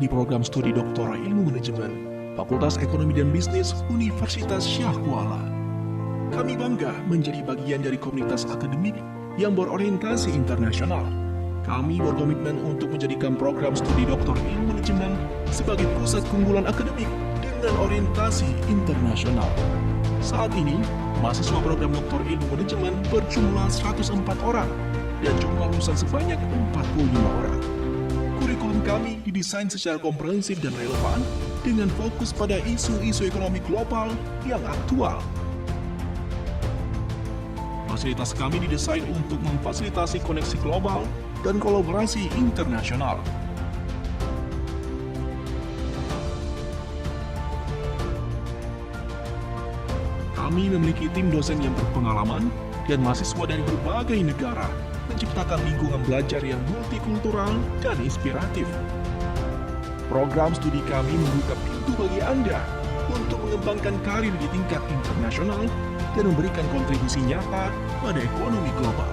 di program studi Doktor Ilmu Manajemen, Fakultas Ekonomi dan Bisnis Universitas Syah Kuala. Kami bangga menjadi bagian dari komunitas akademik yang berorientasi internasional. Kami berkomitmen untuk menjadikan program studi Doktor Ilmu Manajemen sebagai pusat keunggulan akademik dengan orientasi internasional. Saat ini, mahasiswa program Doktor Ilmu Manajemen berjumlah 104 orang dan jumlah lulusan sebanyak 45 orang. Kurikulum kami didesain secara komprehensif dan relevan dengan fokus pada isu-isu ekonomi global yang aktual. Fasilitas kami didesain untuk memfasilitasi koneksi global dan kolaborasi internasional. Kami memiliki tim dosen yang berpengalaman dan mahasiswa dari berbagai negara, menciptakan lingkungan belajar yang multikultural dan inspiratif. Program studi kami membuka pintu bagi Anda untuk mengembangkan karir di tingkat internasional dan memberikan kontribusi nyata pada ekonomi global.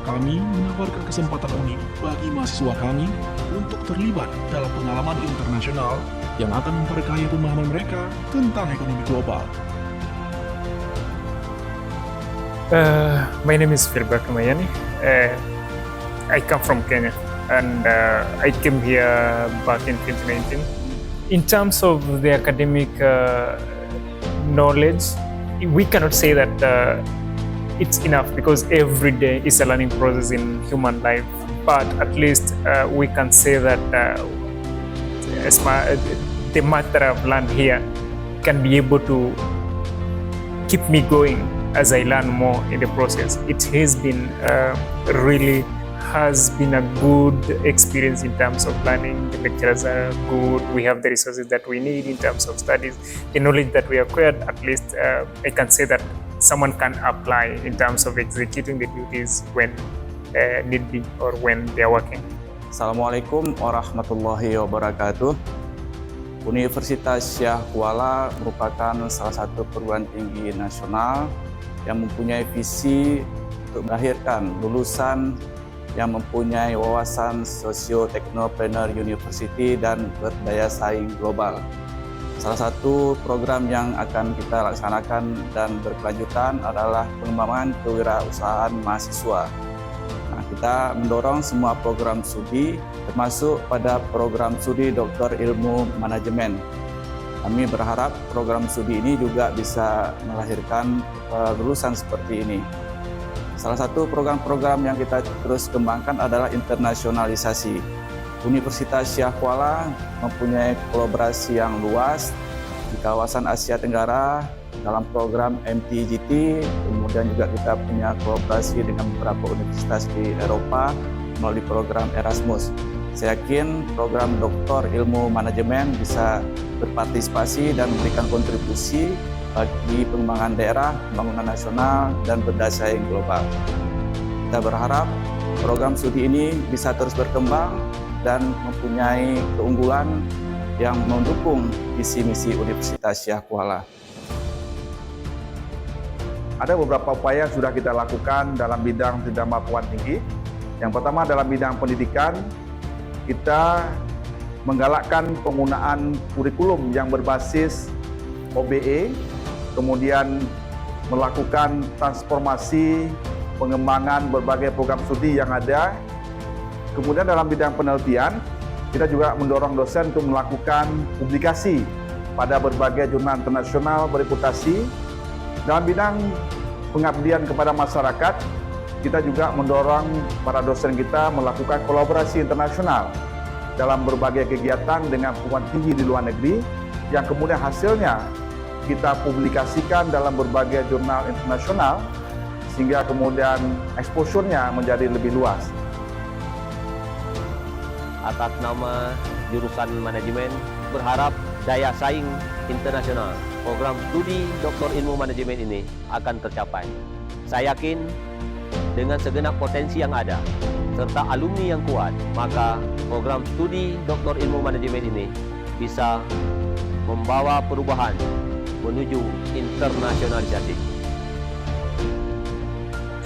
Kami menawarkan kesempatan unik bagi mahasiswa kami untuk terlibat dalam pengalaman internasional yang akan memperkaya pemahaman mereka tentang ekonomi global. My name is Firbar Kamayani. I come from Kenya and I came here back in 2019. In terms of the academic knowledge, we cannot say that it's enough because every day is a learning process in human life. But at least we can say that the math that I've learned here can be able to keep me going as I learn more in the process. It has been really a good experience in terms of learning. The lecturers are good. We have the resources that we need in terms of studies. The knowledge that we acquired, at least I can say that someone can apply in terms of executing the duties when need be or when they are working. Assalamualaikum warahmatullahi wabarakatuh. Universitas Syah Kuala merupakan salah satu perguruan tinggi nasional yang mempunyai visi untuk melahirkan lulusan yang mempunyai wawasan socio-technopreneur university dan berdaya saing global. Salah satu program yang akan kita laksanakan dan berkelanjutan adalah pengembangan kewirausahaan mahasiswa. Nah, kita mendorong semua program studi, termasuk pada program studi Doktor Ilmu Manajemen. Kami berharap program studi ini juga bisa melahirkan lulusan seperti ini. Salah satu program-program yang kita terus kembangkan adalah internasionalisasi. Universitas Syah Kuala mempunyai kolaborasi yang luas di kawasan Asia Tenggara dalam program MTGT, kemudian juga kita punya kolaborasi dengan beberapa universitas di Eropa melalui program Erasmus. Saya yakin program Doktor Ilmu Manajemen bisa berpartisipasi dan memberikan kontribusi bagi pengembangan daerah, pembangunan nasional, dan berdaya saing global. Kita berharap program studi ini bisa terus berkembang dan mempunyai keunggulan yang mendukung visi misi Universitas Syah Kuala. Ada beberapa upaya yang sudah kita lakukan dalam bidang jenjang perguruan tinggi. Yang pertama dalam bidang pendidikan, kita menggalakkan penggunaan kurikulum yang berbasis OBE, kemudian melakukan transformasi pengembangan berbagai program studi yang ada. Kemudian dalam bidang penelitian, kita juga mendorong dosen untuk melakukan publikasi pada berbagai jurnal internasional bereputasi. Dalam bidang pengabdian kepada masyarakat, kita juga mendorong para dosen kita melakukan kolaborasi internasional dalam berbagai kegiatan dengan perguruan tinggi di luar negeri yang kemudian hasilnya kita publikasikan dalam berbagai jurnal internasional sehingga kemudian exposure-nya menjadi lebih luas. Atas nama jurusan manajemen berharap daya saing internasional program studi Doktor Ilmu Manajemen ini akan tercapai. Saya yakin dengan segenap potensi yang ada serta alumni yang kuat, maka program studi Doktor Ilmu Manajemen ini bisa membawa perubahan menuju internasionalisasi.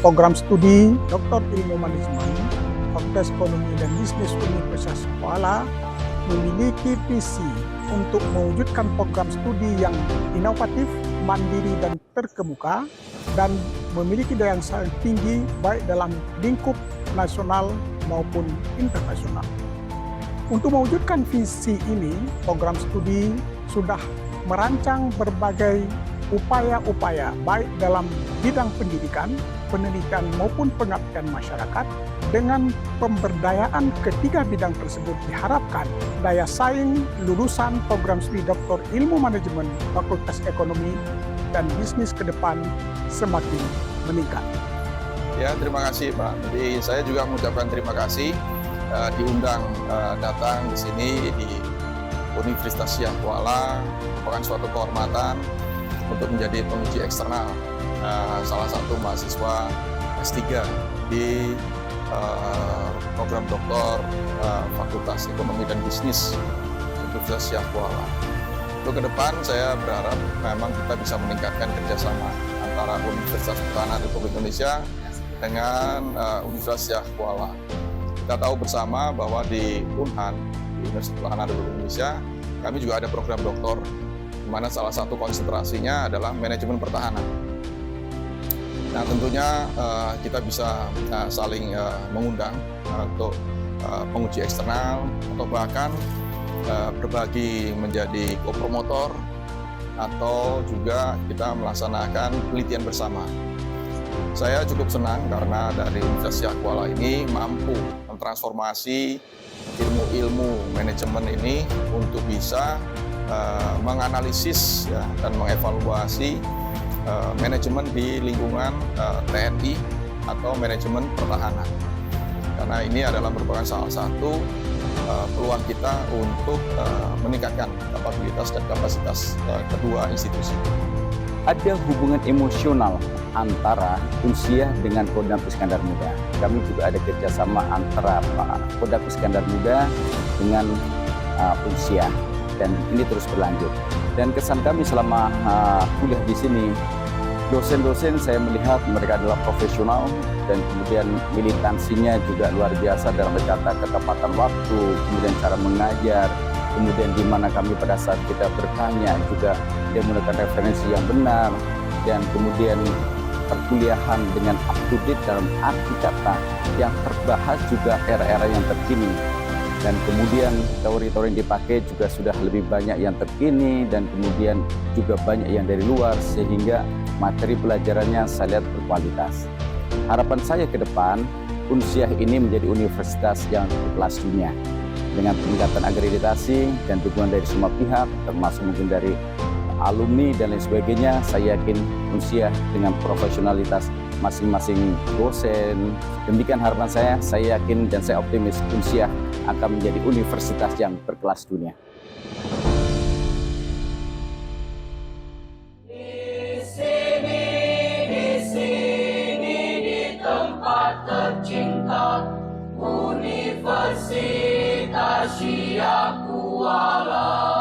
Program studi Doktor Ilmu Manajemen Fakultas Ekonomi dan Bisnis Universitas Kuala memiliki visi untuk mewujudkan program studi yang inovatif, mandiri dan terkemuka, dan memiliki daya saing tinggi baik dalam lingkup nasional maupun internasional. Untuk mewujudkan visi ini, program studi sudah merancang berbagai upaya-upaya baik dalam bidang pendidikan, penelitian maupun pengabdian masyarakat. Dengan pemberdayaan ketiga bidang tersebut diharapkan daya saing lulusan program studi Doktor Ilmu Manajemen Fakultas Ekonomi dan Bisnis ke depan semakin meningkat. Ya, terima kasih Pak. Jadi saya juga mengucapkan terima kasih diundang datang di sini di Universitas Syah Kuala, merupakan suatu kehormatan untuk menjadi penguji eksternal salah satu mahasiswa S3 di program doktor Fakultas Ekonomi dan Bisnis Universitas Syah Kuala. Untuk ke depan saya berharap memang kita bisa meningkatkan kerjasama antara Universitas Pertahanan Republik Indonesia dengan Universitas Syah Kuala. Kita tahu bersama bahwa di Unhan, di Universitas Pertahanan Republik Indonesia, kami juga ada program doktor, di mana salah satu konsentrasinya adalah manajemen pertahanan. Nah, tentunya kita bisa saling mengundang untuk penguji eksternal atau bahkan berbagi menjadi co-promotor atau juga kita melaksanakan penelitian bersama. Saya cukup senang karena dari Universitas Syah Kuala ini mampu mentransformasi ilmu-ilmu manajemen ini untuk bisa menganalisis dan mengevaluasi manajemen di lingkungan TNI atau manajemen pertahanan. Karena ini adalah merupakan salah satu peluang kita untuk meningkatkan kapabilitas dan kapasitas kedua institusi. Ada hubungan emosional antara Unsyah dengan Kodam Iskandar Muda. Kami juga ada kerjasama antara Kodam Iskandar Muda dengan Unsyah, dan ini terus berlanjut. Dan kesan kami selama kuliah di sini, dosen-dosen saya melihat mereka adalah profesional dan kemudian militansinya juga luar biasa dalam berkata ketepatan waktu, kemudian cara mengajar, kemudian di mana kami pada saat kita bertanya juga dia menggunakan referensi yang benar, dan kemudian perkuliahan dengan up to date dalam arti kata yang terbahas juga era-era yang terkini. Dan kemudian teori-teori yang dipakai juga sudah lebih banyak yang terkini dan kemudian juga banyak yang dari luar, sehingga materi pelajarannya saya lihat berkualitas. Harapan saya ke depan, Unsyah ini menjadi universitas yang berkelas dunia dengan peningkatan akreditasi dan dukungan dari semua pihak, termasuk mungkin dari alumni dan lain sebagainya. Saya yakin Unsyah dengan profesionalitas masing-masing dosen, demikian harapan saya yakin dan saya optimis Unsyah akan menjadi universitas yang berkelas dunia. Di sini di tempat tercinta, Universitas Syah Kuala.